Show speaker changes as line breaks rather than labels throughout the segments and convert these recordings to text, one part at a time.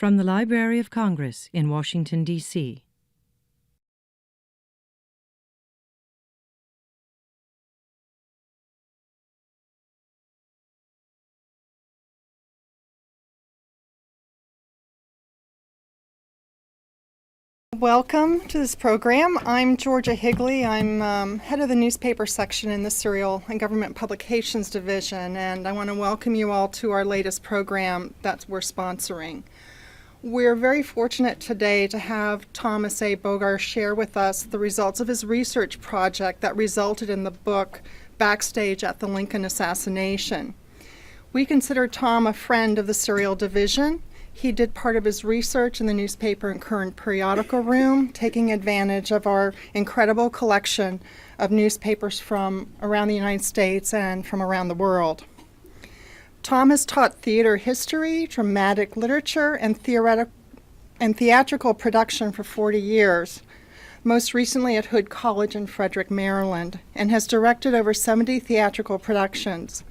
From the Library of Congress in Washington, D.C.
Welcome to this program. I'm Georgia Higley. I'm head of the newspaper section in the Serial and Government Publications Division, and I want to welcome you all to our latest program that we're sponsoring. We're very fortunate today to have Thomas A. Bogar share with us the results of his research project that resulted in the book Backstage at the Lincoln Assassination. We consider Tom a friend of the Serial Division. He did part of his research in the newspaper and current periodical room, taking advantage of our incredible collection of newspapers from around the United States and from around the world. Tom has taught theater history, dramatic literature, and theatrical production for 40 years, most recently at Hood College in Frederick, Maryland, and has directed over 70 theatrical productions.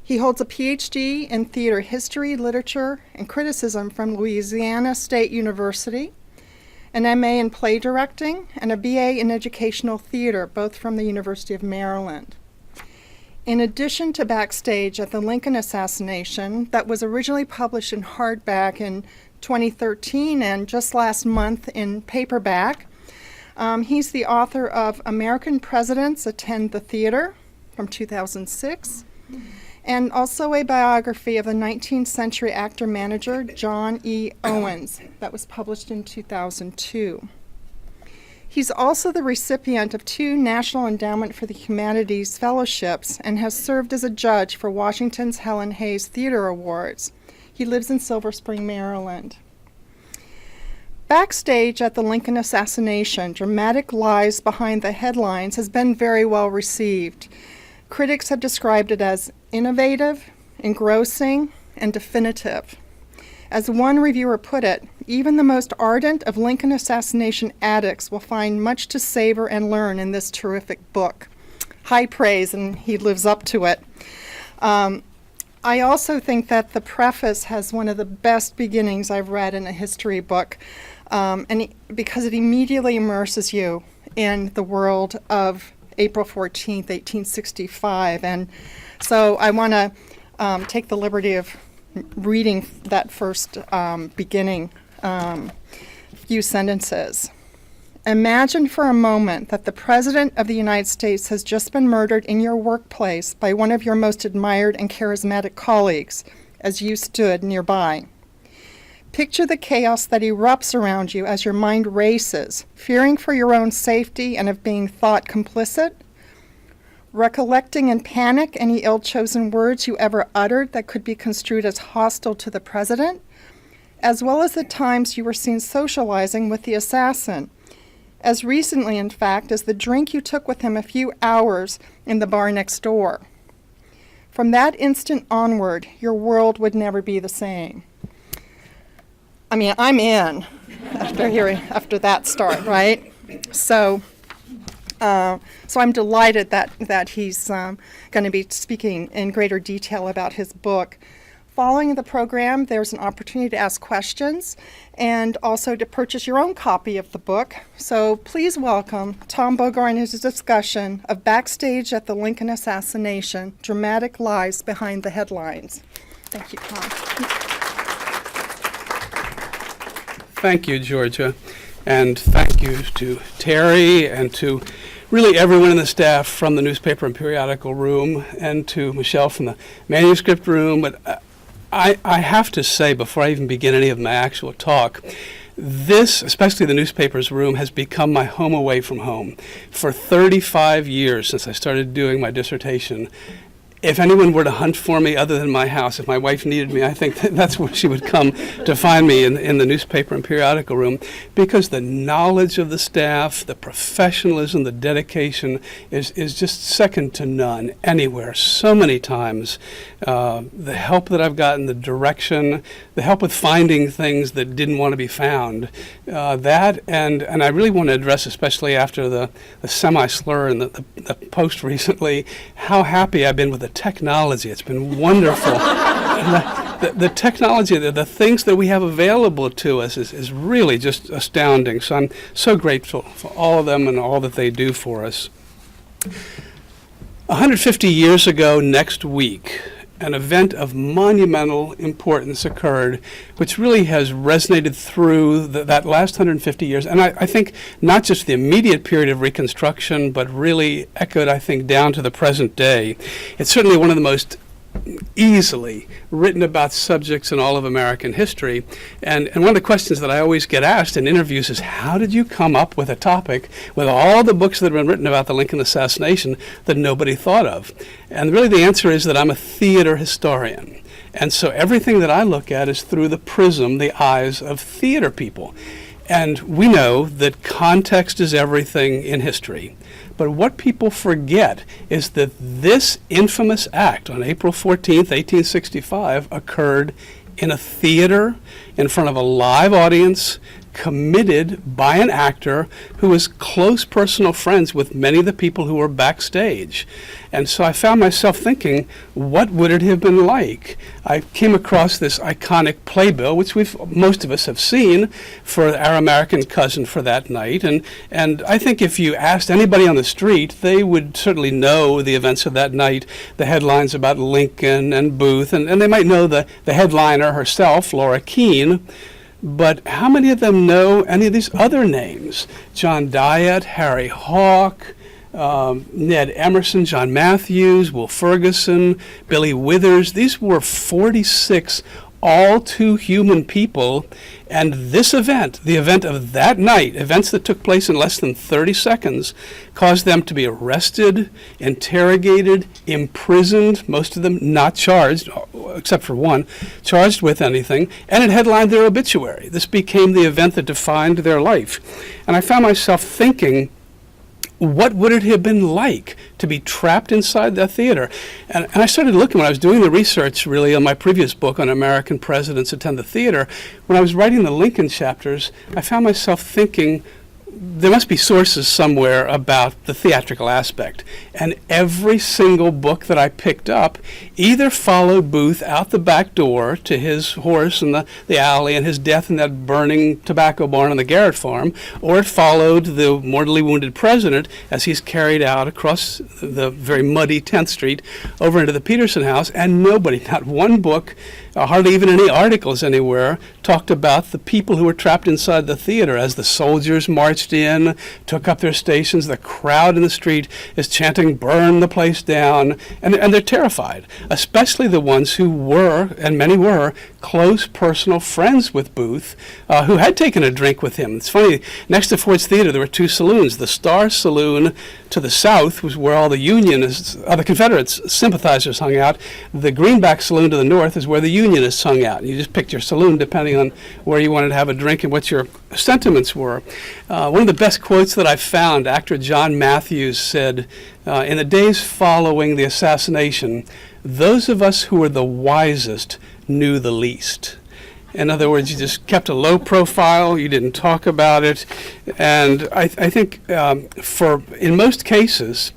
He holds a PhD in theater history, literature, and criticism from Louisiana State University, an MA in play directing, and a BA in educational theater, both from the University of Maryland. In addition to Backstage at the Lincoln Assassination, that was originally published in hardback in 2013 and just last month in paperback, he's the author of American Presidents Attend the Theater from 2006, and also a biography of the 19th century actor-manager John E. Owens that was published in 2002. He's also the recipient of 2 National Endowment for the Humanities fellowships and has served as a judge for Washington's Helen Hayes Theater Awards. He lives in Silver Spring, Maryland. Backstage at the Lincoln Assassination, Dramatic Lies Behind the Headlines, has been very well received. Critics have described it as innovative, engrossing, and definitive. As one reviewer put it, even the most ardent of Lincoln assassination addicts will find much to savor and learn in this terrific book. High praise, and he lives up to it. I also think that the preface has one of the best beginnings I've read in a history book, because it immediately immerses you in the world of April 14th, 1865. And so I want to take the liberty of reading that first beginning few sentences. Imagine for a moment that the President of the United States has just been murdered in your workplace by one of your most admired and charismatic colleagues as you stood nearby. Picture the chaos that erupts around you as your mind races, fearing for your own safety and of being thought complicit, recollecting in panic any ill-chosen words you ever uttered that could be construed as hostile to the president, as well as the times you were seen socializing with the assassin, as recently, in fact, as the drink you took with him a few hours in the bar next door. From that instant onward, your world would never be the same. I mean, I'm in after that start, right? So I'm delighted that he's going to be speaking in greater detail about his book. Following the program, there's an opportunity to ask questions and also to purchase your own copy of the book. So please welcome Tom Bogar and his discussion of Backstage at the Lincoln Assassination, Dramatic Lies Behind the Headlines. Thank you, Tom.
Thank you, Georgia, and thank you to Terry and to really everyone in the staff from the newspaper and periodical room and to Michelle from the manuscript room. But I have to say, before I even begin any of my actual talk, this, especially the newspaper's room, has become my home away from home. For 35 years since I started doing my dissertation, if anyone were to hunt for me other than my house, if my wife needed me, I think that's where she would come to find me in the newspaper and periodical room, because the knowledge of the staff, the professionalism, the dedication is just second to none anywhere. So many times, the help that I've gotten, the direction, the help with finding things that didn't want to be found, that and I really want to address, especially after the semi-slur and the post recently, how happy I've been with the technology. It's been wonderful. the technology, the things that we have available to us is really just astounding. So I'm so grateful for all of them and all that they do for us. 150 years ago next week, an event of monumental importance occurred, which really has resonated through that last 150 years. And I think not just the immediate period of Reconstruction, but really echoed, I think, down to the present day. It's certainly one of the most easily written about subjects in all of American history. And one of the questions that I always get asked in interviews is, how did you come up with a topic with all the books that have been written about the Lincoln assassination that nobody thought of? And really the answer is that I'm a theater historian. And so everything that I look at is through the prism, the eyes of theater people. And we know that context is everything in history. But what people forget is that this infamous act on April 14th, 1865, occurred in a theater in front of a live audience, committed by an actor who was close personal friends with many of the people who were backstage. And so I found myself thinking, what would it have been like? I came across this iconic playbill, which most of us have seen, for our American cousin for that night. And I think if you asked anybody on the street, they would certainly know the events of that night, the headlines about Lincoln and Booth, and they might know the headliner herself, Laura Keene. But how many of them know any of these other names? John Diet, Harry Hawk, Ned Emerson, John Matthews, Will Ferguson, Billy Withers. These were 46 all too human people. And this event, the event of that night, events that took place in less than 30 seconds, caused them to be arrested, interrogated, imprisoned, most of them not charged, except for one, charged with anything, and it headlined their obituary. This became the event that defined their life. And I found myself thinking, what would it have been like to be trapped inside that theater? And I started looking when I was doing the research, really, on my previous book on American presidents attend the theater. When I was writing the Lincoln chapters, I found myself thinking, there must be sources somewhere about the theatrical aspect. And every single book that I picked up either followed Booth out the back door to his horse in the alley and his death in that burning tobacco barn on the Garrett farm, or it followed the mortally wounded president as he's carried out across the very muddy 10th Street over into the Peterson House. And nobody, not one book, hardly even any articles anywhere, talked about the people who were trapped inside the theater as the soldiers marched in, took up their stations. The crowd in the street is chanting, "Burn the place down," and they're terrified, especially the ones who were, and many were, close personal friends with Booth, who had taken a drink with him. It's funny, next to Ford's Theater there were two saloons. The Star Saloon to the south was where all the Unionists, the Confederates sympathizers hung out. The Greenback Saloon to the north is where the Unionists hung out. You just picked your saloon depending on where you wanted to have a drink and what your sentiments were. One of the best quotes that I've found, actor John Matthews said, in the days following the assassination, those of us who were the wisest knew the least. In other words, you just kept a low profile, you didn't talk about it, and I think in most cases,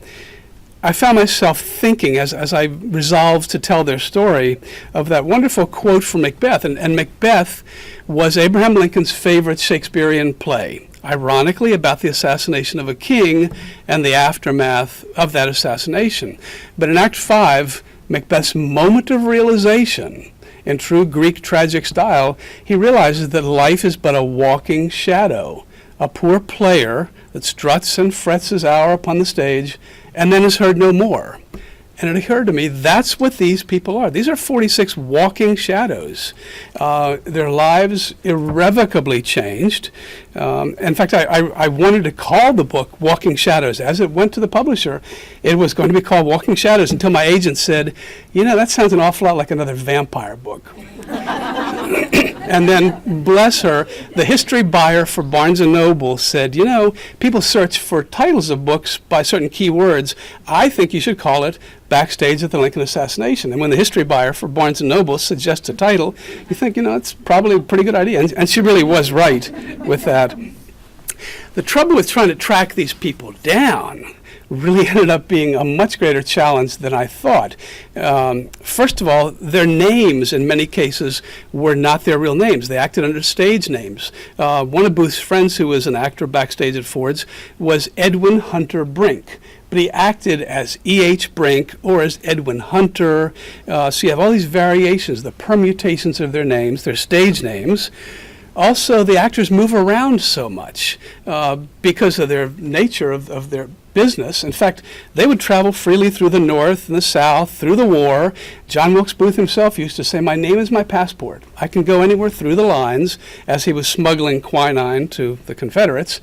I found myself thinking, as I resolved to tell their story, of that wonderful quote from Macbeth. And Macbeth was Abraham Lincoln's favorite Shakespearean play, ironically about the assassination of a king and the aftermath of that assassination. But in Act 5, Macbeth's moment of realization, in true Greek tragic style, he realizes that life is but a walking shadow, a poor player that struts and frets his hour upon the stage and then is heard no more. And it occurred to me, that's what these people are. These are 46 walking shadows. Their lives irrevocably changed. In fact, I wanted to call the book Walking Shadows. As it went to the publisher, it was going to be called Walking Shadows until my agent said, that sounds an awful lot like another vampire book. And then, bless her, the history buyer for Barnes & Noble said, people search for titles of books by certain key words. I think you should call it Backstage at the Lincoln Assassination. And when the history buyer for Barnes & Noble suggests a title, you think, it's probably a pretty good idea. And she really was right with that. The trouble with trying to track these people down really ended up being a much greater challenge than I thought. First of all, their names in many cases were not their real names. They acted under stage names. One of Booth's friends, who was an actor backstage at Ford's, was Edwin Hunter Brink. But he acted as E.H. Brink or as Edwin Hunter. So you have all these variations, the permutations of their names, their stage names. Also, the actors move around so much because of their nature of their business. In fact, they would travel freely through the North and the South, through the war. John Wilkes Booth himself used to say, "My name is my passport. I can go anywhere through the lines," as he was smuggling quinine to the Confederates.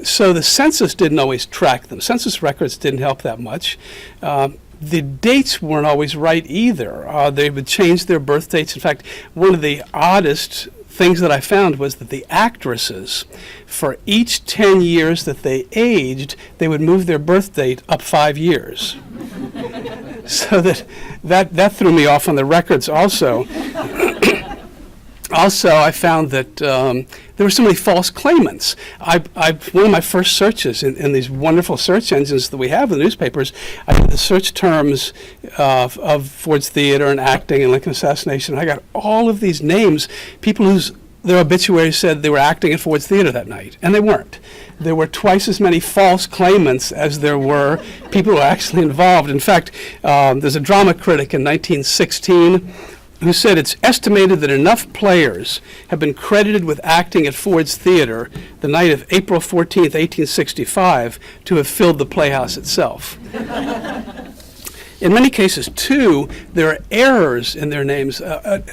So the census didn't always track them. Census records didn't help that much. The dates weren't always right either. They would change their birth dates. In fact, one of the oddest things that I found was that the actresses, for each 10 years that they aged, they would move their birth date up 5 years. So that threw me off on the records also. Also, I found that there were so many false claimants. One of my first searches in these wonderful search engines that we have in the newspapers, I did the search terms of Ford's Theater and acting and Lincoln Assassination. I got all of these names, people whose their obituaries said they were acting at Ford's Theater that night, and they weren't. There were twice as many false claimants as there were people who were actually involved. In fact, there's a drama critic in 1916 who said it's estimated that enough players have been credited with acting at Ford's Theater the night of April 14th, 1865, to have filled the playhouse itself. In many cases, too, there are errors in their names.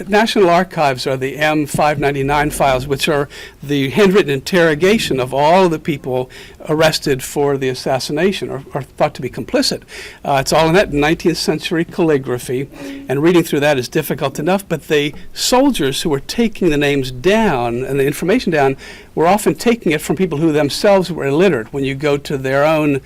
National Archives are the M599 files, which are the handwritten interrogation of all of the people arrested for the assassination or thought to be complicit. It's all in that 19th century calligraphy, and reading through that is difficult enough, but the soldiers who were taking the names down and the information down were often taking it from people who themselves were illiterate. When you go to their own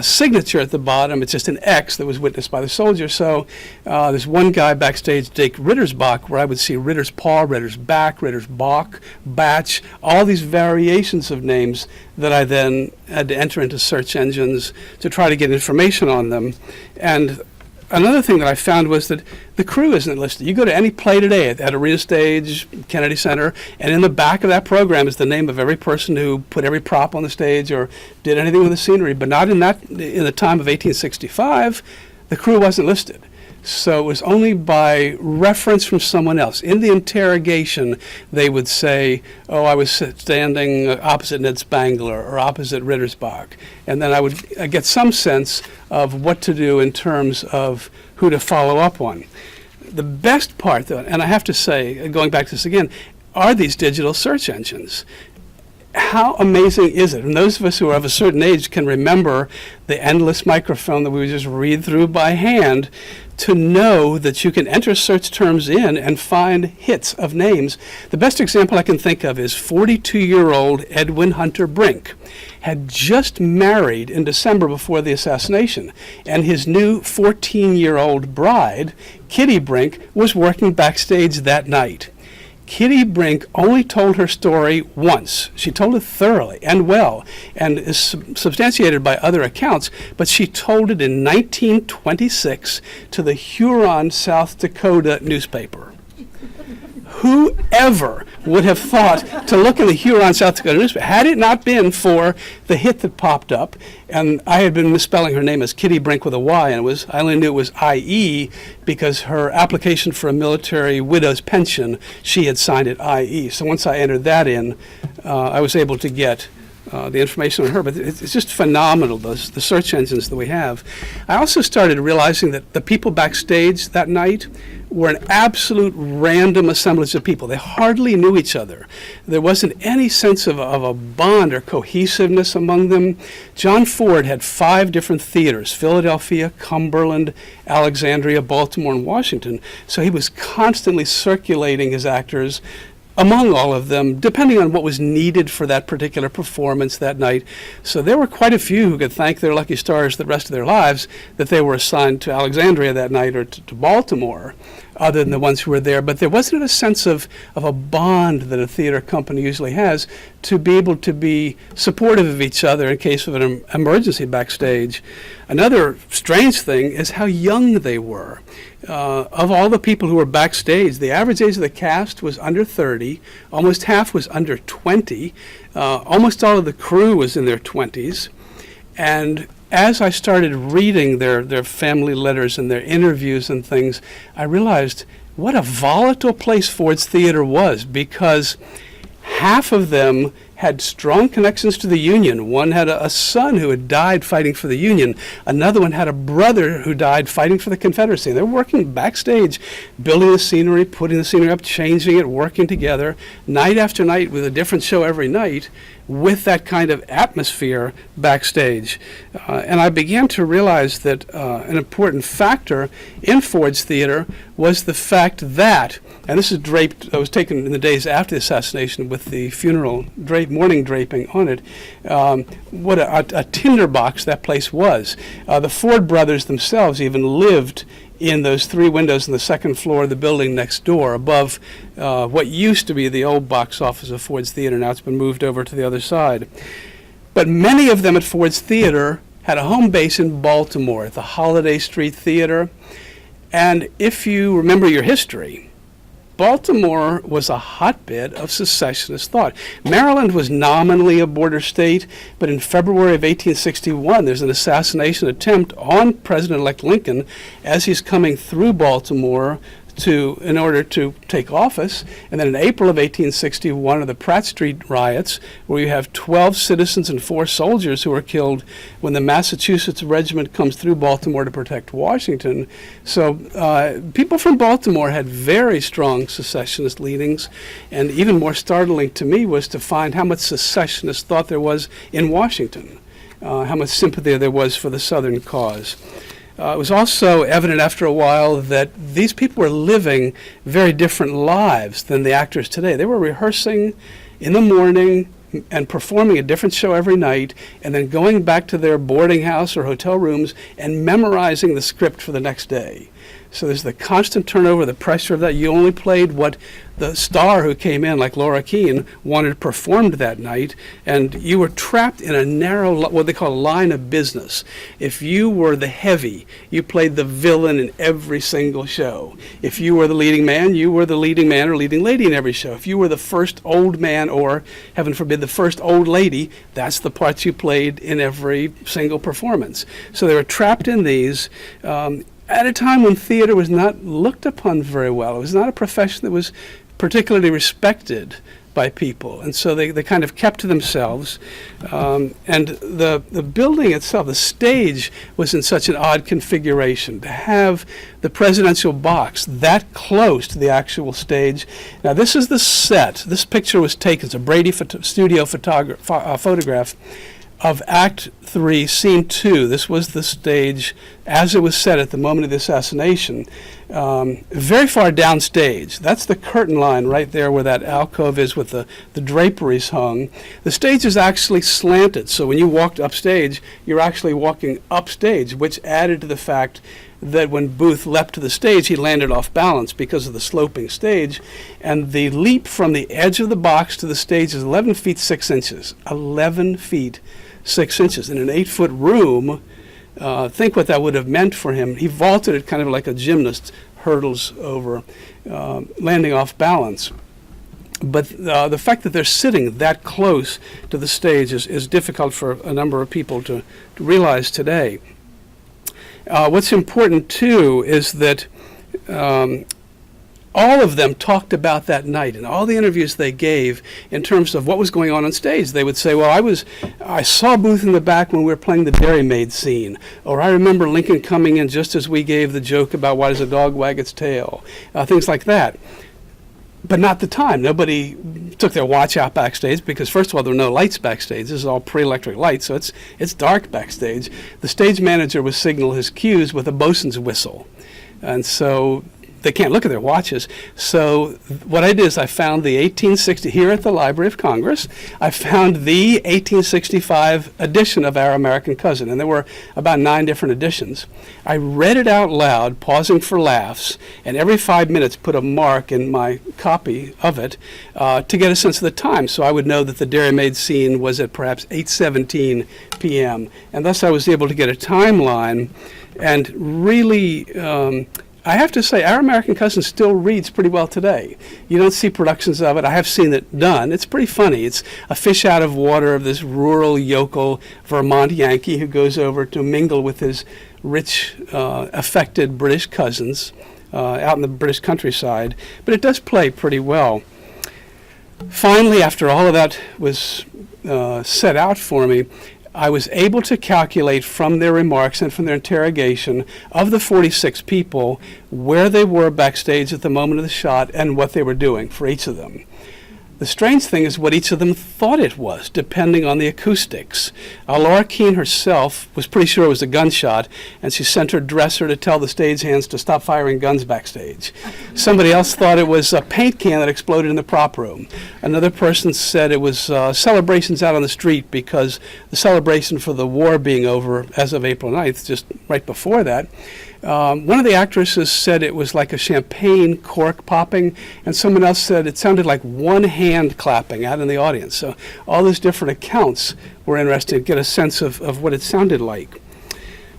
signature at the bottom, it's just an X that was witnessed by the soldier. So there's one guy backstage, Jake Rittersbach, where I would see Ritter's Paw, Ritter's Back, Ritter's Bach, Batch, all these variations of names that I then had to enter into search engines to try to get information on them. And another thing that I found was that the crew isn't listed. You go to any play today at Arena Stage, Kennedy Center, and in the back of that program is the name of every person who put every prop on the stage or did anything with the scenery. But not in the time of 1865, the crew wasn't listed. So it was only by reference from someone else. In the interrogation, they would say, "Oh, I was standing opposite Ned Spangler or opposite Rittersbach." And then I would get some sense of what to do in terms of who to follow up on. The best part, though, and I have to say, going back to this again, are these digital search engines. How amazing is it? And those of us who are of a certain age can remember the endless microfilm that we would just read through by hand, to know that you can enter search terms in and find hits of names. The best example I can think of is 42-year-old Edwin Hunter Brink had just married in December before the assassination, and his new 14-year-old bride, Kitty Brink, was working backstage that night. Kitty Brink only told her story once. She told it thoroughly and well, and is substantiated by other accounts, but she told it in 1926 to the Huron, South Dakota newspaper. Whoever would have thought to look in the Huron, South Dakota newspaper, had it not been for the hit that popped up, and I had been misspelling her name as Kitty Brink with a Y, and I only knew it was I-E because her application for a military widow's pension, she had signed it I-E. So once I entered that in, I was able to get the information on her, but it's just phenomenal, the search engines that we have. I also started realizing that the people backstage that night were an absolute random assemblage of people. They hardly knew each other. There wasn't any sense of a bond or cohesiveness among them. John Ford had 5 different theaters: Philadelphia, Cumberland, Alexandria, Baltimore, and Washington. So he was constantly circulating his actors among all of them, depending on what was needed for that particular performance that night. So there were quite a few who could thank their lucky stars the rest of their lives that they were assigned to Alexandria that night or to Baltimore, other than the ones who were there. But there wasn't a sense of a bond that a theater company usually has to be able to be supportive of each other in case of an emergency backstage. Another strange thing is how young they were. Of all the people who were backstage, the average age of the cast was under 30. Almost half was under 20. Almost all of the crew was in their 20s. And as I started reading their family letters and their interviews and things, I realized what a volatile place Ford's Theater was, because half of them had strong connections to the Union. One had a son who had died fighting for the Union. Another one had a brother who died fighting for the Confederacy. They're working backstage, building the scenery, putting the scenery up, changing it, working together, night after night with a different show every night, with that kind of atmosphere backstage. And I began to realize that an important factor in Ford's Theater was the fact that, and this is draped, that was taken in the days after the assassination with the funeral mourning draping on it, what a tinderbox that place was. The Ford brothers themselves even lived in those 3 windows on the second floor of the building next door, above what used to be the old box office of Ford's Theater. Now it's been moved over to the other side. But many of them at Ford's Theater had a home base in Baltimore at the Holiday Street Theater. And if you remember your history, Baltimore was a hotbed of secessionist thought. Maryland was nominally a border state, but in February of 1861, there's an assassination attempt on President-elect Lincoln as he's coming through Baltimore in order to take office. And then in April of 1861 are the Pratt Street riots, where you have 12 citizens and 4 soldiers who are killed when the Massachusetts regiment comes through Baltimore to protect Washington. So people from Baltimore had very strong secessionist leanings, and even more startling to me was to find how much secessionist thought there was in Washington, how much sympathy there was for the Southern cause. It was also evident after a while that these people were living very different lives than the actors today. They were rehearsing in the morning and performing a different show every night, and then going back to their boarding house or hotel rooms and memorizing the script for the next day. So there's the constant turnover, the pressure of that. You only played what the star who came in, like Laura Keene, wanted performed that night, and you were trapped in a narrow, what they call a line of business. If you were the heavy, you played the villain in every single show. If you were the leading man, you were the leading man or leading lady in every show. If you were the first old man or, heaven forbid, the first old lady, that's the parts you played in every single performance. So they were trapped in these, at a time when theater was not looked upon very well. It was not a profession that was particularly respected by people. And so they kind of kept to themselves. And the building itself, the stage, was in such an odd configuration. To have the presidential box that close to the actual stage. Now, this is the set. This picture was taken. It's a Brady studio photograph of Act 3, Scene 2. This was the stage as it was set at the moment of the assassination. Very far downstage. That's the curtain line right there where that alcove is with the draperies hung. The stage is actually slanted, so when you walked upstage, you're actually walking upstage, which added to the fact that when Booth leapt to the stage, he landed off balance because of the sloping stage. And the leap from the edge of the box to the stage is 11 feet 6 inches. 11 feet 6 inches. In an 8-foot room, think what that would have meant for him. He vaulted it kind of like a gymnast hurdles over, landing off balance. But the fact that they're sitting that close to the stage is difficult for a number of people to realize today. What's important, too, is that all of them talked about that night and all the interviews they gave in terms of what was going on stage. They would say, well, I saw Booth in the back when we were playing the Dairy Maid scene, or I remember Lincoln coming in just as we gave the joke about why does a dog wag its tail, things like that. But not the time. Nobody took their watch out backstage because, first of all, there were no lights backstage. This is all pre-electric lights, so it's dark backstage. The stage manager would signal his cues with a bosun's whistle. And so they can't look at their watches. So what I did is I found the 1860, here at the Library of Congress, I found the 1865 edition of Our American Cousin, and there were about 9 different editions. I read it out loud, pausing for laughs, and every 5 minutes put a mark in my copy of it to get a sense of the time, so I would know that the Dairy Maid scene was at perhaps 8:17 p.m., and thus I was able to get a timeline. And really, I have to say, Our American Cousin still reads pretty well today. You don't see productions of it. I have seen it done. It's pretty funny. It's a fish out of water of this rural yokel Vermont Yankee who goes over to mingle with his rich, affected British cousins out in the British countryside. But it does play pretty well. Finally, after all of that was set out for me, I was able to calculate from their remarks and from their interrogation of the 46 people where they were backstage at the moment of the shot and what they were doing for each of them. The strange thing is what each of them thought it was, depending on the acoustics. Laura Keene herself was pretty sure it was a gunshot, and she sent her dresser to tell the stagehands to stop firing guns backstage. Somebody else thought it was a paint can that exploded in the prop room. Another person said it was celebrations out on the street because the celebration for the war being over as of April 9th, just right before that. One of the actresses said it was like a champagne cork popping, and someone else said it sounded like one hand clapping out in the audience. So all those different accounts were interesting to get a sense of what it sounded like.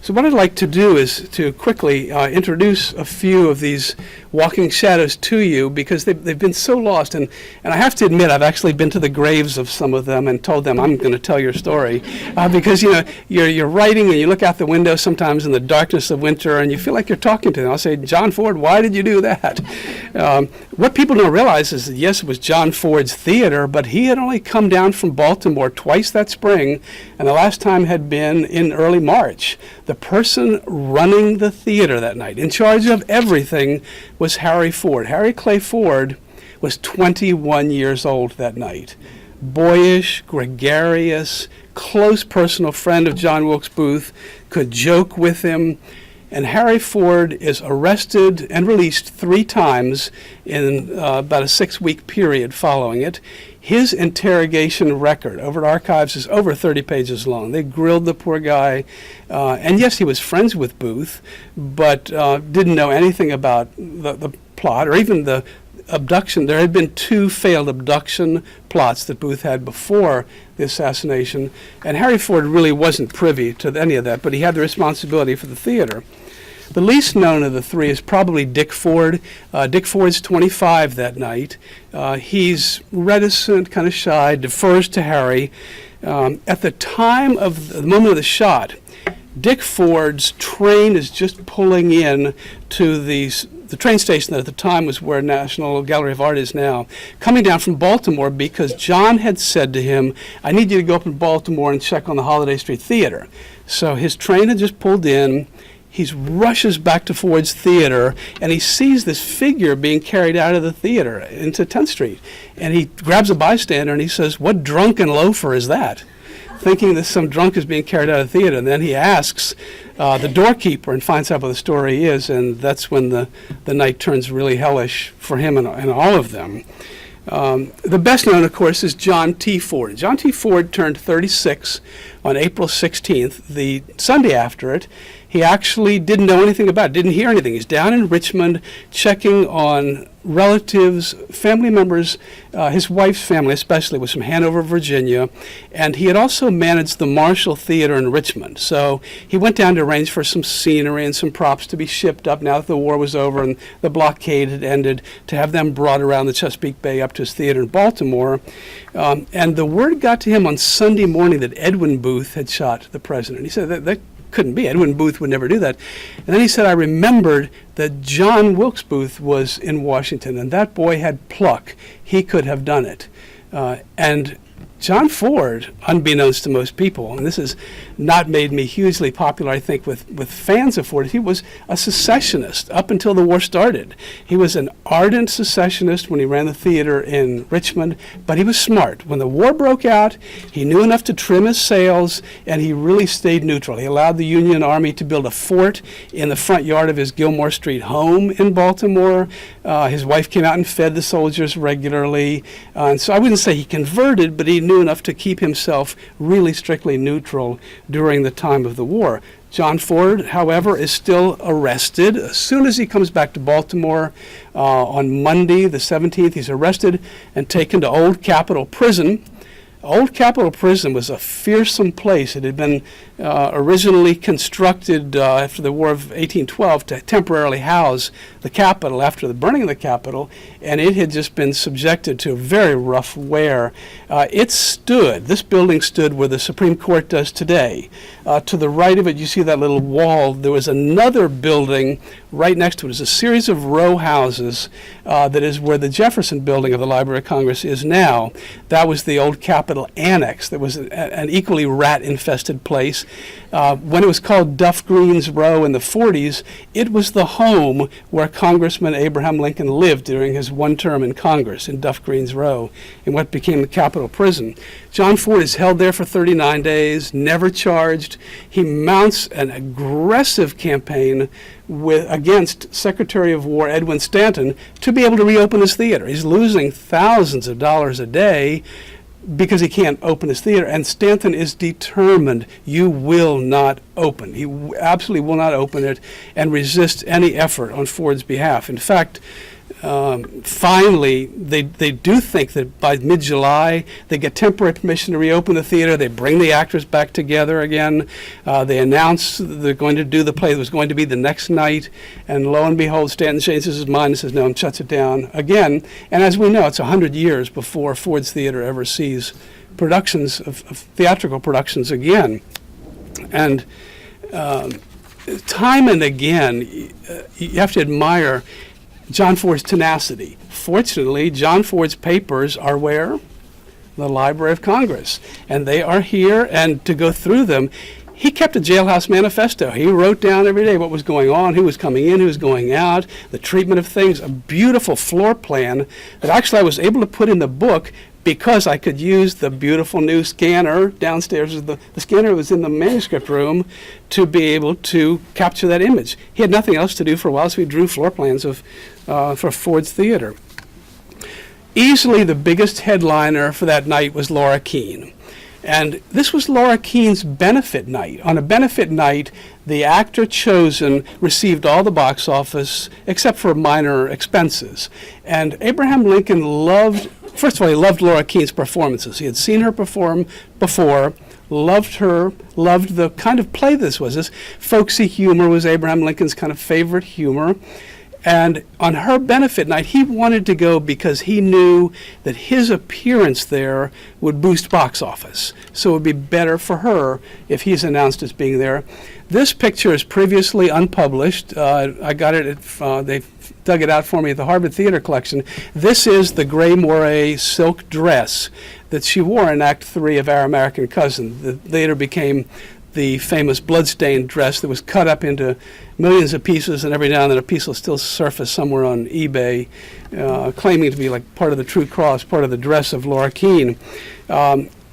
So what I'd like to do is to quickly introduce a few of these walking shadows to you because they've been so lost. And I have to admit, I've actually been to the graves of some of them and told them, I'm going to tell your story. Because, you know, you're writing and you look out the window sometimes in the darkness of winter and you feel like you're talking to them. I'll say, John Ford, why did you do that? What people don't realize is that, yes, it was John Ford's theater, but he had only come down from Baltimore twice that spring, and the last time had been in early March. The person running the theater that night, in charge of everything, was Harry Ford. Harry Clay Ford was 21 years old that night. Boyish, gregarious, close personal friend of John Wilkes Booth, could joke with him. And Harry Ford is arrested and released 3 times in about a 6-week period following it. His interrogation record over at Archives is over 30 pages long. They grilled the poor guy. And yes, he was friends with Booth, but didn't know anything about the plot or even the abduction. There had been 2 failed abduction plots that Booth had before the assassination, and Harry Ford really wasn't privy to any of that, but he had the responsibility for the theater. The least known of the 3 is probably Dick Ford. Dick Ford's 25 that night. He's reticent, kind of shy, defers to Harry. At the time of the moment of the shot, Dick Ford's train is just pulling in to the train station that at the time was where National Gallery of Art is now, coming down from Baltimore because John had said to him, I need you to go up in Baltimore and check on the Holiday Street Theater. So his train had just pulled in. He rushes back to Ford's theater, and he sees this figure being carried out of the theater into 10th Street. And he grabs a bystander and he says, what drunken loafer is that? Thinking that some drunk is being carried out of the theater. And then he asks the doorkeeper and finds out what the story is, and that's when the night turns really hellish for him and all of them. The best known, of course, is John T. Ford. John T. Ford turned 36 on April 16th, the Sunday after it. He actually didn't know anything about it, didn't hear anything. He's down in Richmond checking on relatives, family members. His wife's family especially was from Hanover, Virginia, and he had also managed the Marshall Theater in Richmond. So he went down to arrange for some scenery and some props to be shipped up now that the war was over and the blockade had ended, to have them brought around the Chesapeake Bay up to his theater in Baltimore. And the word got to him on Sunday morning that Edwin Booth had shot the president. He said that couldn't be. Edwin Booth would never do that. And then he said, I remembered that John Wilkes Booth was in Washington, and that boy had pluck. He could have done it. And John Ford, unbeknownst to most people, and this is not made me hugely popular, I think, with fans of Ford. He was a secessionist up until the war started. He was an ardent secessionist when he ran the theater in Richmond, but he was smart. When the war broke out, he knew enough to trim his sails, and he really stayed neutral. He allowed the Union Army to build a fort in the front yard of his Gilmore Street home in Baltimore. His wife came out and fed the soldiers regularly. And so I wouldn't say he converted, but he knew enough to keep himself really strictly neutral during the time of the war. John Ford, however, is still arrested. As soon as he comes back to Baltimore on Monday, the 17th, he's arrested and taken to Old Capitol Prison. Old Capitol Prison was a fearsome place. It had been originally constructed after the War of 1812 to temporarily house the Capitol after the burning of the Capitol, and it had just been subjected to very rough wear. This building stood where the Supreme Court does today. To the right of it, you see that little wall. There was another building right next to it. It's a series of row houses that is where the Jefferson Building of the Library of Congress is now. That was the old Capitol Annex. That was an equally rat-infested place. When it was called Duff Green's Row in the 40s, it was the home where Congressman Abraham Lincoln lived during his one term in Congress in Duff Green's Row, in what became the Capitol Prison. John Ford is held there for 39 days, never charged. He mounts an aggressive campaign against Secretary of War Edwin Stanton to be able to reopen his theater. He's losing thousands of dollars a day because he can't open his theater, and Stanton is determined, you will not open. He absolutely will not open it, and resists any effort on Ford's behalf. In fact, finally, they do think that by mid-July, they get temporary permission to reopen the theater. They bring the actors back together again. They announce they're going to do the play that was going to be the next night. And lo and behold, Stanton changes his mind and says no, and shuts it down again. And as we know, it's 100 years before Ford's Theater ever sees productions of theatrical productions again. And time and again, you have to admire John Ford's tenacity. Fortunately, John Ford's papers are where? The Library of Congress. And they are here, and to go through them, he kept a jailhouse manifesto. He wrote down every day what was going on, who was coming in, who was going out, the treatment of things, a beautiful floor plan that actually I was able to put in the book because I could use the beautiful new scanner downstairs. The scanner was in the manuscript room to be able to capture that image. He had nothing else to do for a while, so he drew floor plans for Ford's Theater. Easily the biggest headliner for that night was Laura Keene. And this was Laura Keene's benefit night. On a benefit night, the actor chosen received all the box office except for minor expenses. And Abraham Lincoln first of all, he loved Laura Keene's performances. He had seen her perform before, loved her, loved the kind of play this was. This folksy humor was Abraham Lincoln's kind of favorite humor. And on her benefit night, he wanted to go because he knew that his appearance there would boost box office. So it would be better for her if he's announced as being there. This picture is previously unpublished. I got it, they dug it out for me at the Harvard Theater Collection. This is the gray moire silk dress that she wore in Act 3 of Our American Cousin, that later became the famous bloodstained dress that was cut up into millions of pieces, and every now and then a piece will still surface somewhere on eBay, claiming to be like part of the True Cross, part of the dress of Laura Keene.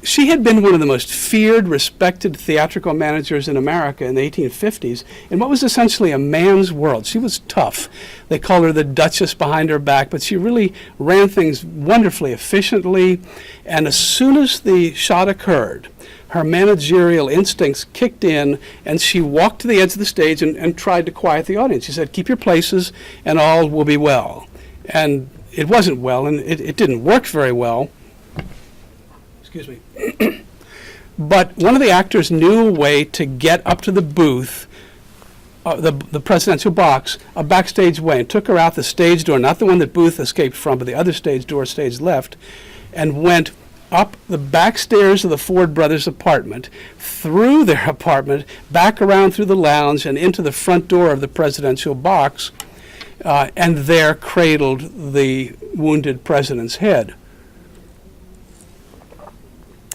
She had been one of the most feared, respected theatrical managers in America in the 1850s in what was essentially a man's world. She was tough. They called her the Duchess behind her back, but she really ran things wonderfully efficiently. And as soon as the shot occurred, her managerial instincts kicked in, and she walked to the edge of the stage and tried to quiet the audience. She said, "Keep your places, and all will be well." And it wasn't well, and it didn't work very well. Excuse me. But one of the actors knew a way to get up to the booth, the presidential box, a backstage way, and took her out the stage door, not the one that Booth escaped from, but the other stage door, stage left, and went up the back stairs of the Ford brothers' apartment, through their apartment, back around through the lounge, and into the front door of the presidential box, and there cradled the wounded president's head.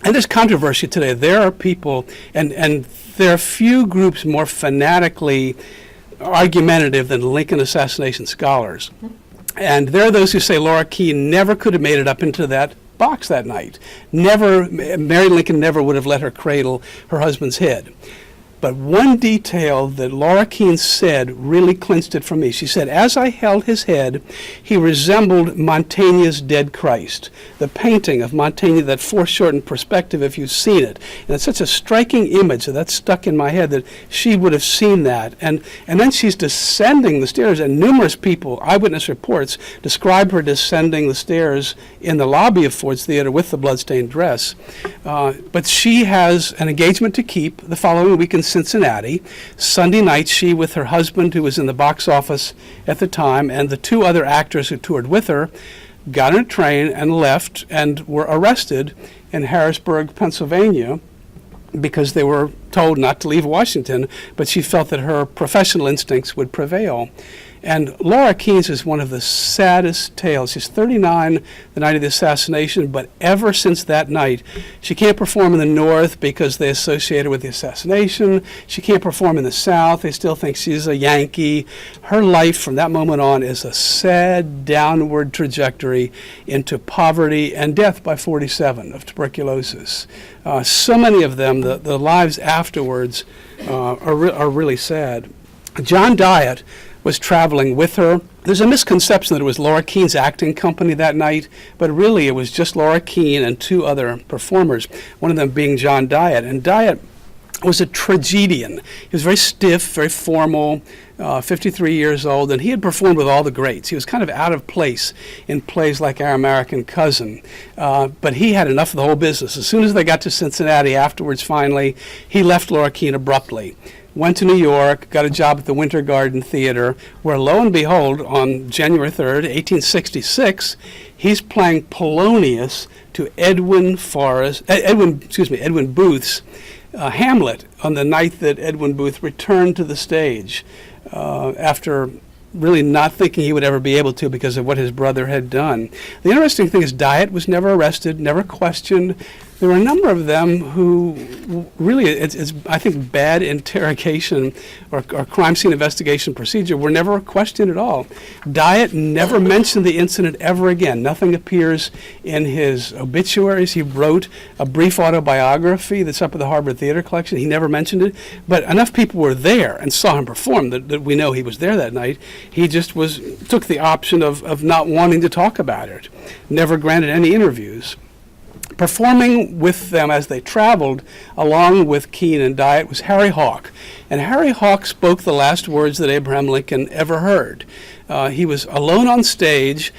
and there's controversy today. There are people, and there are few groups more fanatically argumentative than Lincoln assassination scholars. And there are those who say Laura Keene never could have made it up into that box that night. Never, Mary Lincoln never would have let her cradle her husband's head. But one detail that Laura Keene said really clinched it for me. She said, as I held his head, he resembled Mantegna's Dead Christ, the painting of Mantegna, that foreshortened perspective, if you've seen it. And it's such a striking image that stuck in my head that she would have seen that. And then she's descending the stairs, and numerous people, eyewitness reports, describe her descending the stairs in the lobby of Ford's Theater with the bloodstained dress. But she has an engagement to keep the following week in Cincinnati. Sunday night, she with her husband, who was in the box office at the time, and the two other actors who toured with her, got on a train and left and were arrested in Harrisburg, Pennsylvania, because they were told not to leave Washington, but she felt that her professional instincts would prevail. And Laura Keene's is one of the saddest tales. She's 39 the night of the assassination, but ever since that night, she can't perform in the North because they associate her with the assassination. She can't perform in the South. They still think she's a Yankee. Her life from that moment on is a sad downward trajectory into poverty and death by 47 of tuberculosis. So many of them, the lives afterwards are really sad. John Diet was traveling with her. There's a misconception that it was Laura Keene's acting company that night, but really it was just Laura Keene and two other performers, one of them being John Diet. And Diet was a tragedian. He was very stiff, very formal, 53 years old, and he had performed with all the greats. He was kind of out of place in plays like Our American Cousin, but he had enough of the whole business. As soon as they got to Cincinnati afterwards, finally, he left Laura Keene abruptly. Went to New York, got a job at the Winter Garden Theater, where lo and behold, on January 3rd, 1866, he's playing Polonius to Edwin Booth's Hamlet on the night that Edwin Booth returned to the stage after really not thinking he would ever be able to because of what his brother had done. The interesting thing is Diet was never arrested, never questioned. There were a number of them who really, it's I think, bad interrogation or crime scene investigation procedure were never questioned at all. Diet never mentioned the incident ever again. Nothing appears in his obituaries. He wrote a brief autobiography that's up at the Harvard Theater Collection. He never mentioned it, but enough people were there and saw him perform that we know he was there that night. He just took the option of not wanting to talk about it. Never granted any interviews. Performing with them as they traveled, along with Keene and Diet, was Harry Hawk. And Harry Hawk spoke the last words that Abraham Lincoln ever heard. He was alone on stage.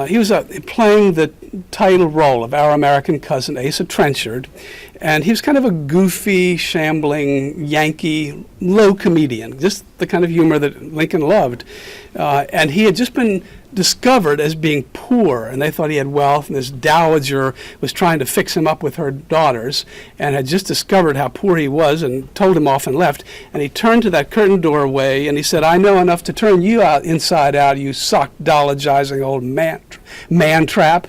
He was playing the title role of Our American Cousin, Asa Trenchard. And he was kind of a goofy, shambling, Yankee, low comedian, just the kind of humor that Lincoln loved. And he had just been discovered as being poor, and they thought he had wealth, and this dowager was trying to fix him up with her daughters and had just discovered how poor he was and told him off and left. And he turned to that curtained doorway and he said, I know enough to turn you out inside out, you sock-dologizing old man trap.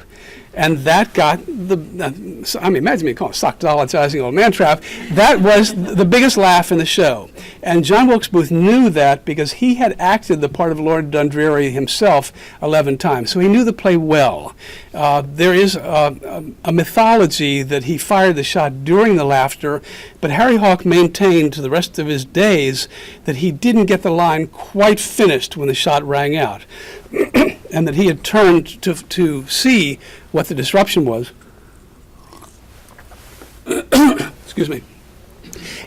And that got imagine me calling sock-dologizing old man trap. That was the biggest laugh in the show. And John Wilkes Booth knew that because he had acted the part of Lord Dundreary himself 11 times. So he knew the play well. There is a mythology that he fired the shot during the laughter, but Harry Hawk maintained to the rest of his days that he didn't get the line quite finished when the shot rang out. And that he had turned to see what the disruption was. Excuse me.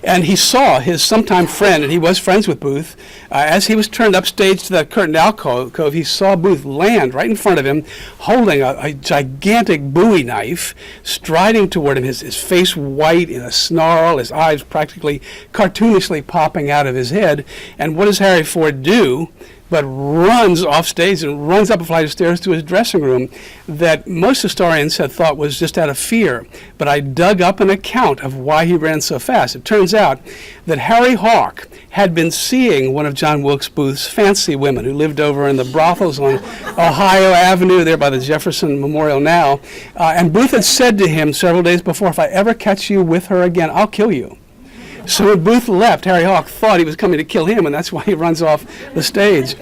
And he saw his sometime friend, and he was friends with Booth, as he was turned upstage to that curtained alcove, he saw Booth land right in front of him, holding a gigantic Bowie knife, striding toward him, his face white in a snarl, his eyes practically cartoonishly popping out of his head. And what does Harry Ford do? but runs off stage and runs up a flight of stairs to his dressing room that most historians had thought was just out of fear. But I dug up an account of why he ran so fast. It turns out that Harry Hawk had been seeing one of John Wilkes Booth's fancy women who lived over in the brothels on Ohio Avenue there by the Jefferson Memorial now. And Booth had said to him several days before, if I ever catch you with her again, I'll kill you. So when Booth left, Harry Hawk thought he was coming to kill him, and that's why he runs off the stage.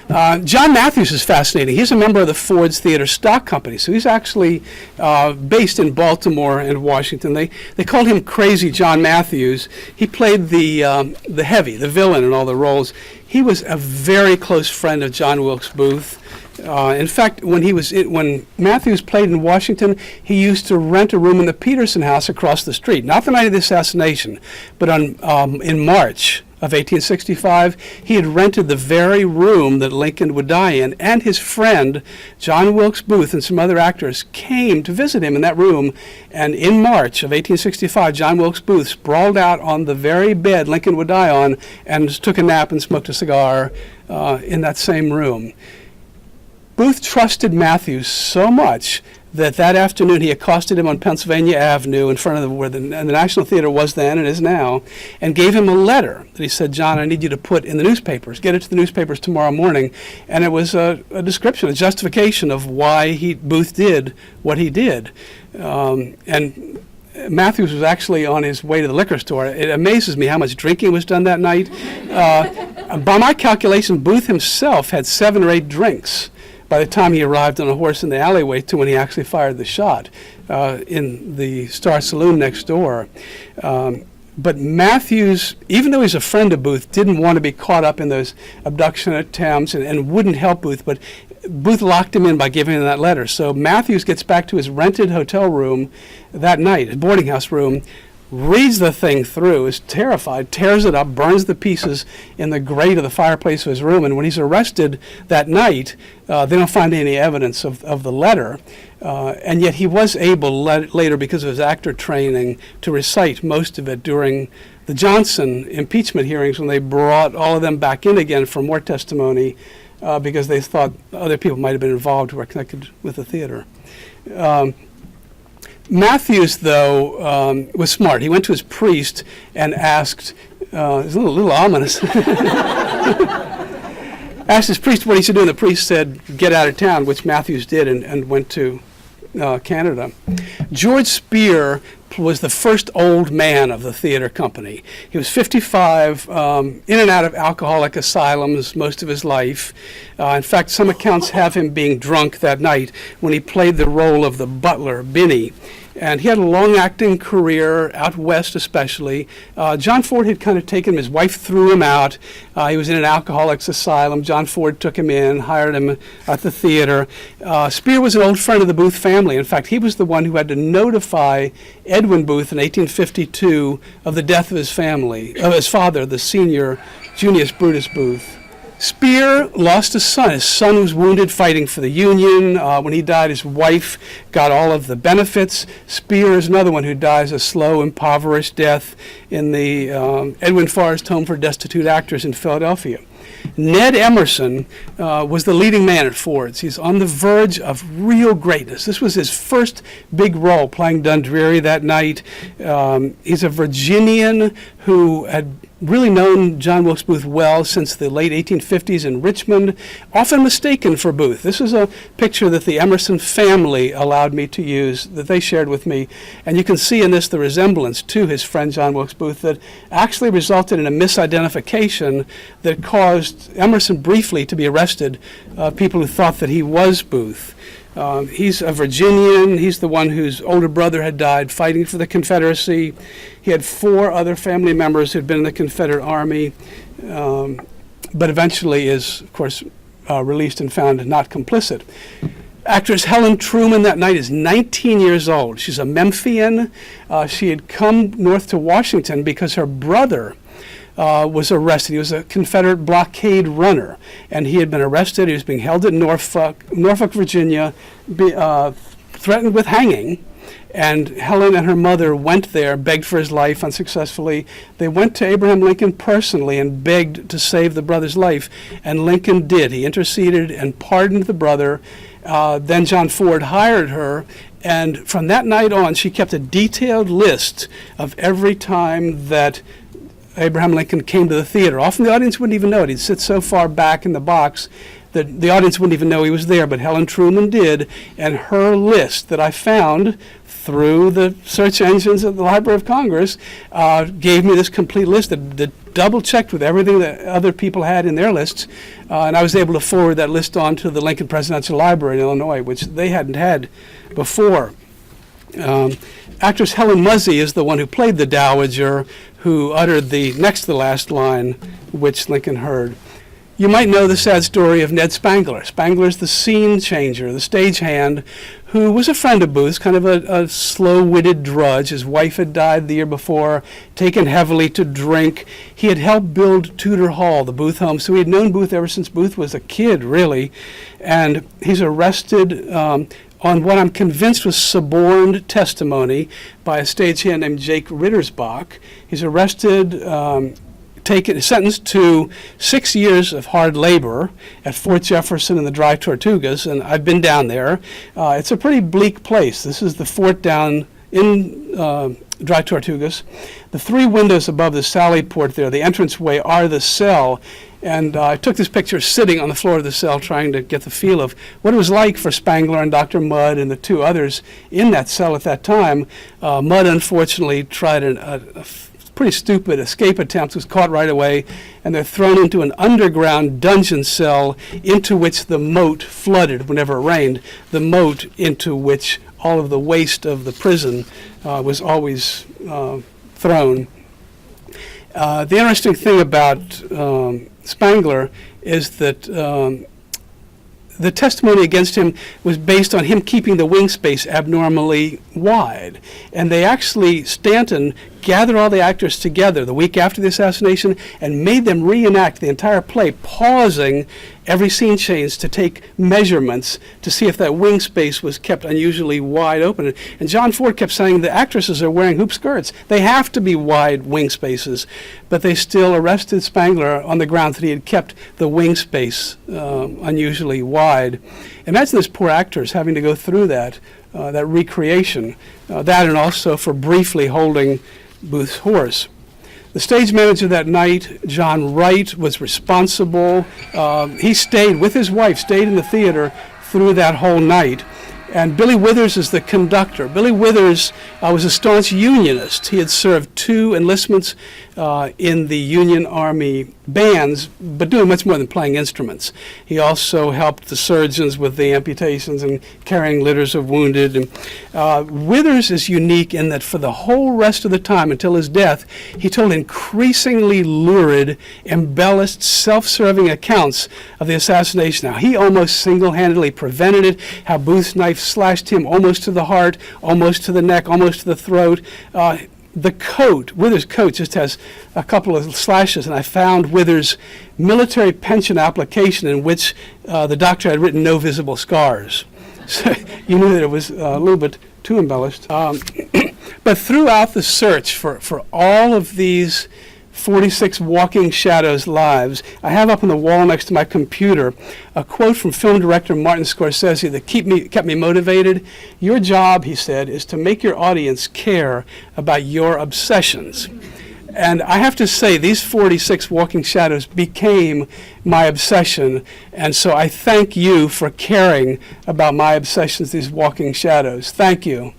John Matthews is fascinating. He's a member of the Ford's Theater Stock Company, so he's actually based in Baltimore and Washington. They called him Crazy John Matthews. He played the heavy, the villain in all the roles. He was a very close friend of John Wilkes Booth. In fact, when Matthews played in Washington, he used to rent a room in the Peterson House across the street. Not the night of the assassination, but in March of 1865, he had rented the very room that Lincoln would die in, and his friend, John Wilkes Booth, and some other actors came to visit him in that room. And in March of 1865, John Wilkes Booth sprawled out on the very bed Lincoln would die on and took a nap and smoked a cigar in that same room. Booth trusted Matthews so much that afternoon he accosted him on Pennsylvania Avenue in front of where the National Theater was then and is now, and gave him a letter that he said, John, I need you to put in the newspapers. Get it to the newspapers tomorrow morning. And it was a description, a justification of why Booth did what he did. And Matthews was actually on his way to the liquor store. It amazes me how much drinking was done that night. By my calculation, Booth himself had 7 or 8 drinks by the time he arrived on a horse in the alleyway to when he actually fired the shot in the Star Saloon next door. But Matthews, even though he's a friend of Booth, didn't want to be caught up in those abduction attempts and wouldn't help Booth, but Booth locked him in by giving him that letter. So Matthews gets back to his rented hotel room that night, his boarding house room, reads the thing through, is terrified, tears it up, burns the pieces in the grate of the fireplace of his room. And when he's arrested that night, they don't find any evidence of the letter. And yet he was able later, because of his actor training, to recite most of it during the Johnson impeachment hearings when they brought all of them back in again for more testimony because they thought other people might have been involved who were connected with the theater. Matthews, though, was smart. He went to his priest and asked, it's a little ominous, asked his priest what he should do, and the priest said, get out of town, which Matthews did and went to Canada. George Spear was the first old man of the theater company. He was 55, in and out of alcoholic asylums most of his life. In fact, some accounts have him being drunk that night when he played the role of the butler, Binney. And he had a long-acting career, out west especially. John Ford had kind of taken him. His wife threw him out. He was in an alcoholics asylum. John Ford took him in, hired him at the theater. Spear was an old friend of the Booth family. In fact, he was the one who had to notify Edwin Booth in 1852 of the death of his family, of his father, the senior Junius Brutus Booth. Spear lost a son. His son was wounded fighting for the Union. When he died, his wife got all of the benefits. Spear is another one who dies a slow, impoverished death in the Edwin Forrest Home for Destitute Actors in Philadelphia. Ned Emerson was the leading man at Ford's. He's on the verge of real greatness. This was his first big role, playing Dundreary that night. He's a Virginian who had really known John Wilkes Booth well since the late 1850s in Richmond, often mistaken for Booth. This is a picture that the Emerson family allowed me to use, that they shared with me. And you can see in this the resemblance to his friend John Wilkes Booth that actually resulted in a misidentification that caused Emerson briefly to be arrested, people who thought that he was Booth. He's a Virginian. He's the one whose older brother had died fighting for the Confederacy. He had 4 other family members who'd been in the Confederate Army, but eventually is, of course, released and found not complicit. Actress Helen Truman that night is 19 years old. She's a Memphian. She had come north to Washington because her brother was arrested. He was a Confederate blockade runner, and he had been arrested. He was being held at Norfolk, Virginia, threatened with hanging. And Helen and her mother went there, begged for his life unsuccessfully. They went to Abraham Lincoln personally and begged to save the brother's life, and Lincoln did. He interceded and pardoned the brother. Then John Ford hired her, and from that night on, she kept a detailed list of every time that Abraham Lincoln came to the theater. Often the audience wouldn't even know it. He'd sit so far back in the box that the audience wouldn't even know he was there, but Helen Truman did, and her list that I found through the search engines at the Library of Congress gave me this complete list that double-checked with everything that other people had in their lists, and I was able to forward that list on to the Lincoln Presidential Library in Illinois, which they hadn't had before. Actress Helen Massey is the one who played the Dowager, who uttered the next to the last line, which Lincoln heard. You might know the sad story of Ned Spangler. Spangler's the scene changer, the stagehand, who was a friend of Booth's, kind of a slow-witted drudge. His wife had died the year before, taken heavily to drink. He had helped build Tudor Hall, the Booth home, so he had known Booth ever since Booth was a kid, really. And he's arrested on what I'm convinced was suborned testimony by a stagehand named Jake Rittersbach. He's arrested, sentenced to 6 years of hard labor at Fort Jefferson in the Dry Tortugas, and I've been down there. It's a pretty bleak place. This is the fort down in Dry Tortugas. The three windows above the sally port there, the entranceway, are the cell. And I took this picture sitting on the floor of the cell trying to get the feel of what it was like for Spangler and Dr. Mudd and the two others in that cell at that time. Mudd, unfortunately, tried a pretty stupid escape attempt, was caught right away, and they're thrown into an underground dungeon cell into which the moat flooded whenever it rained, the moat into which all of the waste of the prison was always thrown. The interesting thing about Spangler is that the testimony against him was based on him keeping the wing space abnormally wide. And they actually, Stanton gathered all the actors together the week after the assassination and made them reenact the entire play, pausing every scene change to take measurements to see if that wing space was kept unusually wide open. And John Ford kept saying the actresses are wearing hoop skirts. They have to be wide wing spaces. But they still arrested Spangler on the grounds that he had kept the wing space unusually wide. Imagine those poor actors having to go through that recreation, that and also for briefly holding Booth's horse. The stage manager that night, John Wright, was responsible. He stayed with his wife, stayed in the theater through that whole night. And Billy Withers is the conductor. Billy Withers was a staunch Unionist. He had served 2 enlistments in the Union Army bands, but doing much more than playing instruments. He also helped the surgeons with the amputations and carrying litters of wounded. And, Withers is unique in that for the whole rest of the time until his death, he told increasingly lurid, embellished, self-serving accounts of the assassination. Now, he almost single-handedly prevented it, how Booth's knife slashed him almost to the heart, almost to the neck, almost to the throat. The coat, Withers' coat, just has a couple of slashes, and I found Withers' military pension application in which the doctor had written no visible scars. So you knew that it was a little bit too embellished. But throughout the search for all of these 46 Walking Shadows lives, I have up on the wall next to my computer a quote from film director Martin Scorsese that kept me motivated. Your job, he said, is to make your audience care about your obsessions. And I have to say, these 46 Walking Shadows became my obsession, and so I thank you for caring about my obsessions, these Walking Shadows. Thank you.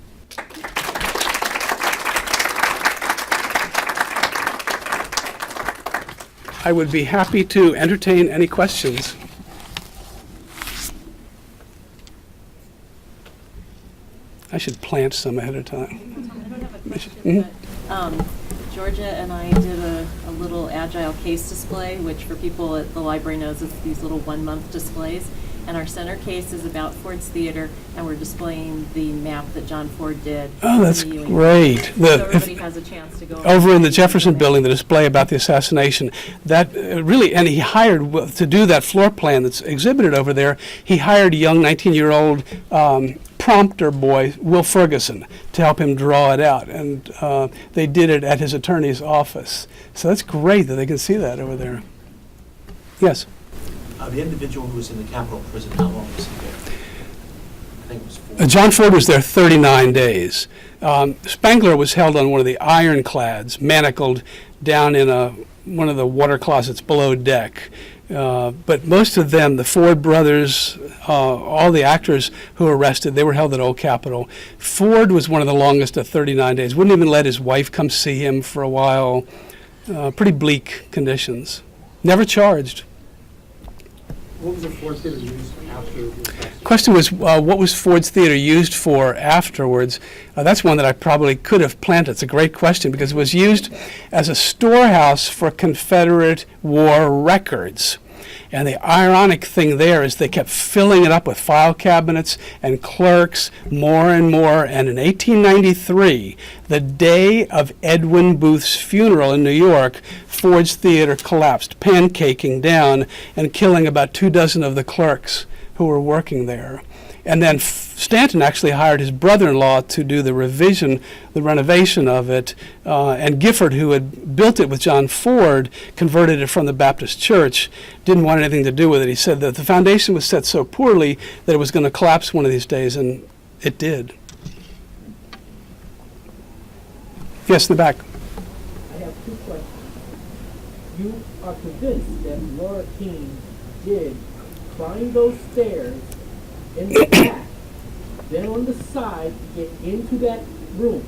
I would be happy to entertain any questions. I should plant some ahead of time.
I don't have a question, but Georgia and I did a little agile case display, which for people at the library knows it's these little 1-month displays. And our center case is about Ford's Theater, and we're displaying the map that John Ford did.
Oh, that's great.
So everybody has a chance to go
over in the Jefferson building, the display about the assassination. That really, and he hired, to do that floor plan that's exhibited over there, he hired a young 19-year-old prompter boy, Will Ferguson, to help him draw it out. And they did it at his attorney's office. So that's great that they can see that over there. Yes?
The individual who was in the Capitol prison, how long was he there? I think it was 4.
John Ford was there 39 days. Spangler was held on one of the ironclads, manacled down in one of the water closets below deck. But most of them, the Ford brothers, all the actors who were arrested, they were held at Old Capitol. Ford was one of the longest at 39 days. Wouldn't even let his wife come see him for a while. Pretty bleak conditions. Never charged.
What was the Ford Theater used after the assassination?
Question was, what was Ford's Theater used for afterwards? That's one that I probably could have planted. It's a great question because it was used as a storehouse for Confederate war records. And the ironic thing there is they kept filling it up with file cabinets and clerks more and more. And in 1893, the day of Edwin Booth's funeral in New York, Ford's Theater collapsed, pancaking down and killing about 24 of the clerks who were working there. And then Stanton actually hired his brother-in-law to do the renovation of it. And Gifford, who had built it with John Ford, converted it from the Baptist church, didn't want anything to do with it. He said that the foundation was set so poorly that it was going to collapse one of these days, and it did. Yes, in the back.
I have 2 questions. You are convinced that Laura Keene did climb those stairs in the back, then on the side to get into that room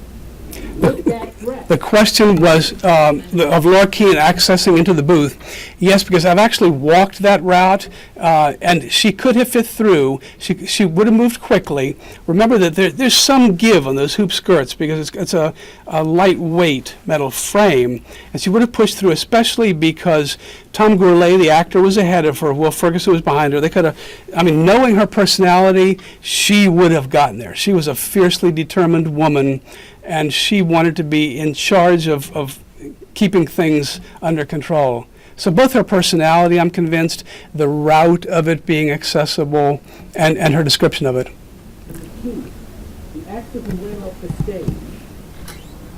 with that dress.
The question was of Laura Keene accessing into the booth. Yes, because I've actually walked that route, and she could have fit through. She would have moved quickly. Remember that there's some give on those hoop skirts because it's a lightweight metal frame, and she would have pushed through, especially because Tom Gourlay, the actor, was ahead of her. Will Ferguson was behind her. They could have, knowing her personality, she would have gotten there. She was a fiercely determined woman, and she wanted to be in charge of keeping things under control. So both her personality, I'm convinced, the route of it being accessible, and her description of it.
The actor who went up the stage,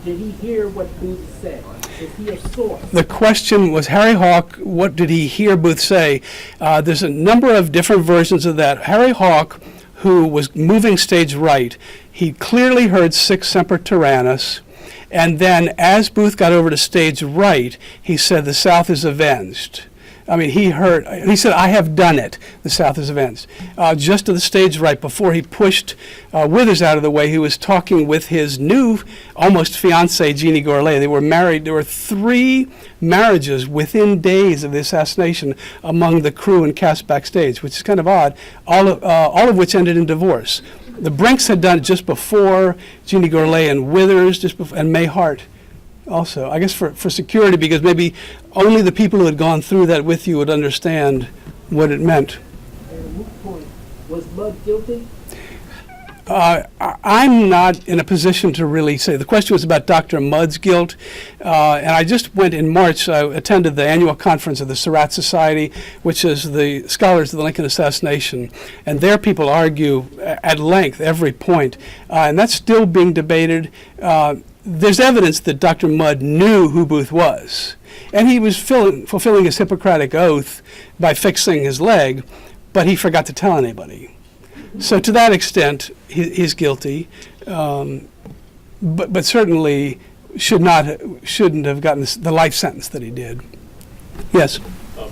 did he hear what Booth said? Is he a source?
The question was, Harry Hawk, what did he hear Booth say? There's a number of different versions of that. Harry Hawk, who was moving stage right, he clearly heard Sic Semper Tyrannis, and then as Booth got over to stage right, he said, "The South is avenged." He said, "I have done it, the South is avenged." Just to the stage right, before he pushed Withers out of the way, he was talking with his new, almost fiancée, Jeannie Gourlay. They were married. There were 3 marriages within days of the assassination among the crew and cast backstage, which is kind of odd, all of which ended in divorce. The Brinks had done it just before, Jeannie Gourlay and Withers, just before, and May Hart. Also, I guess for security, because maybe only the people who had gone through that with you would understand what it meant.
And the moot point, was Mudd guilty?
I'm not in a position to really say. The question was about Dr. Mudd's guilt, and I just went in March. I attended the annual conference of the Surratt Society, which is the scholars of the Lincoln Assassination, and there people argue at length every point, and that's still being debated. There's evidence that Dr. Mudd knew who Booth was, and he was fulfilling his Hippocratic oath by fixing his leg, but he forgot to tell anybody. So to that extent, he's guilty, but certainly shouldn't have gotten the life sentence that he did. Yes?
Of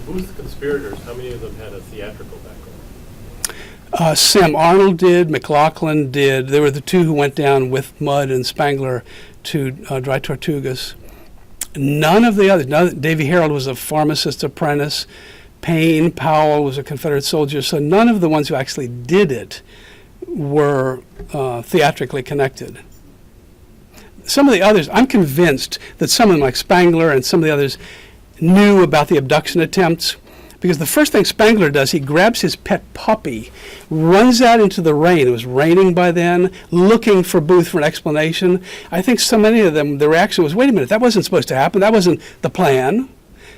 the Booth conspirators, how many of them had a theatrical background?
Sam Arnold did, McLaughlin did. They were the 2 who went down with Mudd and Spangler to Dry Tortugas. None of the others. Davy Harold was a pharmacist apprentice. Payne Powell was a Confederate soldier. So none of the ones who actually did it were theatrically connected. Some of the others, I'm convinced that someone like Spangler and some of the others knew about the abduction attempts, because the first thing Spangler does, he grabs his pet puppy, runs out into the rain. It was raining by then, looking for Booth for an explanation. I think so many of them, the reaction was, wait a minute, that wasn't supposed to happen. That wasn't the plan.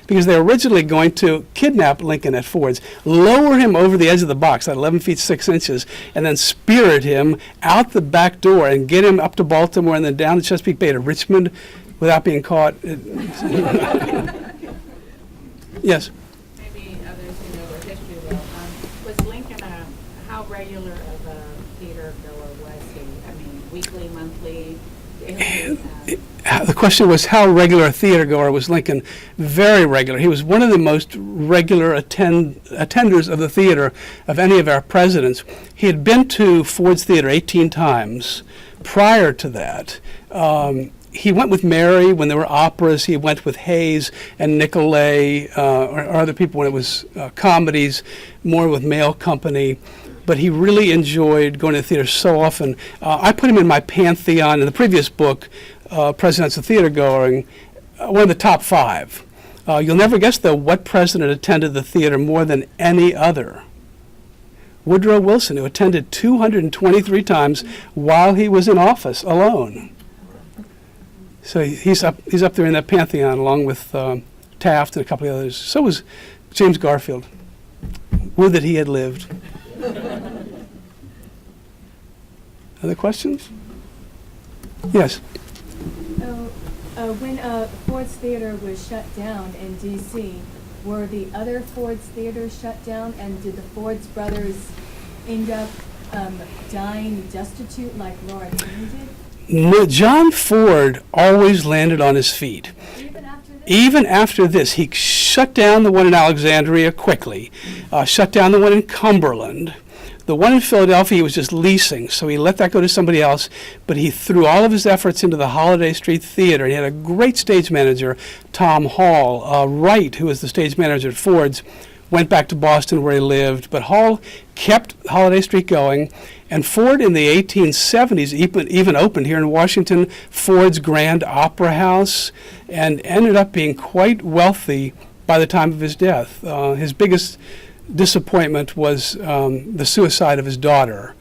because they were originally going to kidnap Lincoln at Ford's, lower him over the edge of the box at 11 feet 6 inches, and then spirit him out the back door and get him up to Baltimore and then down the Chesapeake Bay to Richmond without being caught. Yes?
Maybe others who know the history will. Was Lincoln how regular of a theater goer was he? I mean, weekly, monthly, daily?
The question was, how regular a theater goer was Lincoln? Very regular. He was one of the most regular attenders of the theater of any of our presidents. He had been to Ford's Theater 18 times prior to that. He went with Mary when there were operas. He went with Hayes and Nicolay or other people when it was comedies, more with male company. But he really enjoyed going to the theater so often. I put him in my pantheon in the previous book, Presidents of Theater Going, one of the top 5. You'll never guess, though, what president attended the theater more than any other. Woodrow Wilson, who attended 223 times while he was in office alone. So he's up there in that pantheon along with Taft and a couple of others. So was James Garfield. Would that he had lived. Other questions? Yes.
When Ford's Theater was shut down in D.C., were the other Ford's theaters shut down, and did the Ford's brothers end up dying destitute like Laura Keene did?
No, John Ford always landed on his feet. Even after this, he shut down the one in Alexandria quickly, shut down the one in Cumberland. The one in Philadelphia he was just leasing, so he let that go to somebody else, but he threw all of his efforts into the Holiday Street Theater. He had a great stage manager, Tom Hall. Wright, who was the stage manager at Ford's, went back to Boston where he lived, but Hall kept Holiday Street going, and Ford in the 1870s even opened here in Washington Ford's Grand Opera House and ended up being quite wealthy by the time of his death. His biggest disappointment was the suicide of his daughter.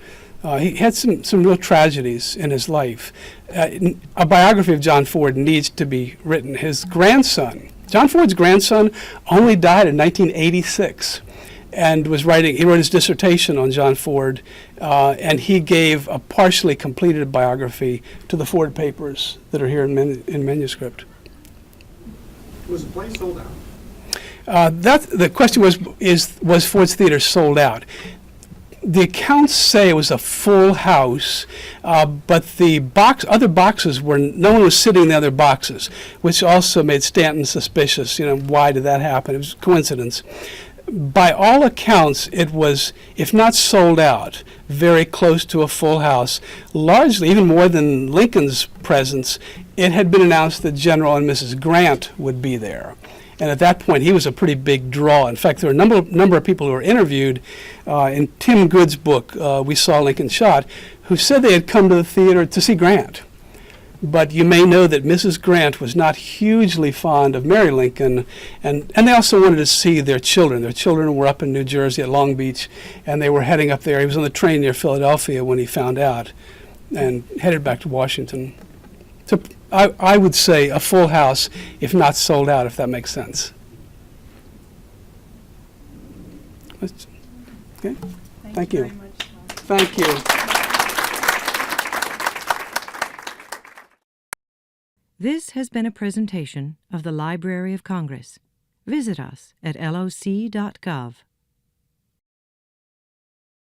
He had some real tragedies in his life. A biography of John Ford needs to be written. His grandson, John Ford's grandson, only died in 1986 and he wrote his dissertation on John Ford, and he gave a partially completed biography to the Ford papers that are here in manuscript.
Was the play sold out?
The question was Ford's Theater sold out? The accounts say it was a full house, but the other boxes no one was sitting in the other boxes, which also made Stanton suspicious. Why did that happen? It was coincidence. By all accounts, it was, if not sold out, very close to a full house. Largely, even more than Lincoln's presence, it had been announced that General and Mrs. Grant would be there. And at that point, he was a pretty big draw. In fact, there were a number of people who were interviewed in Tim Good's book, We Saw Lincoln Shot, who said they had come to the theater to see Grant. But you may know that Mrs. Grant was not hugely fond of Mary Lincoln, and they also wanted to see their children. Their children were up in New Jersey at Long Beach, and they were heading up there. He was on the train near Philadelphia when he found out and headed back to Washington. So I would say a full house, if not sold out, if that makes sense. Okay. Thank you.
Very much, Tom.
Thank you.
This has been a presentation of the Library of Congress. Visit us at loc.gov.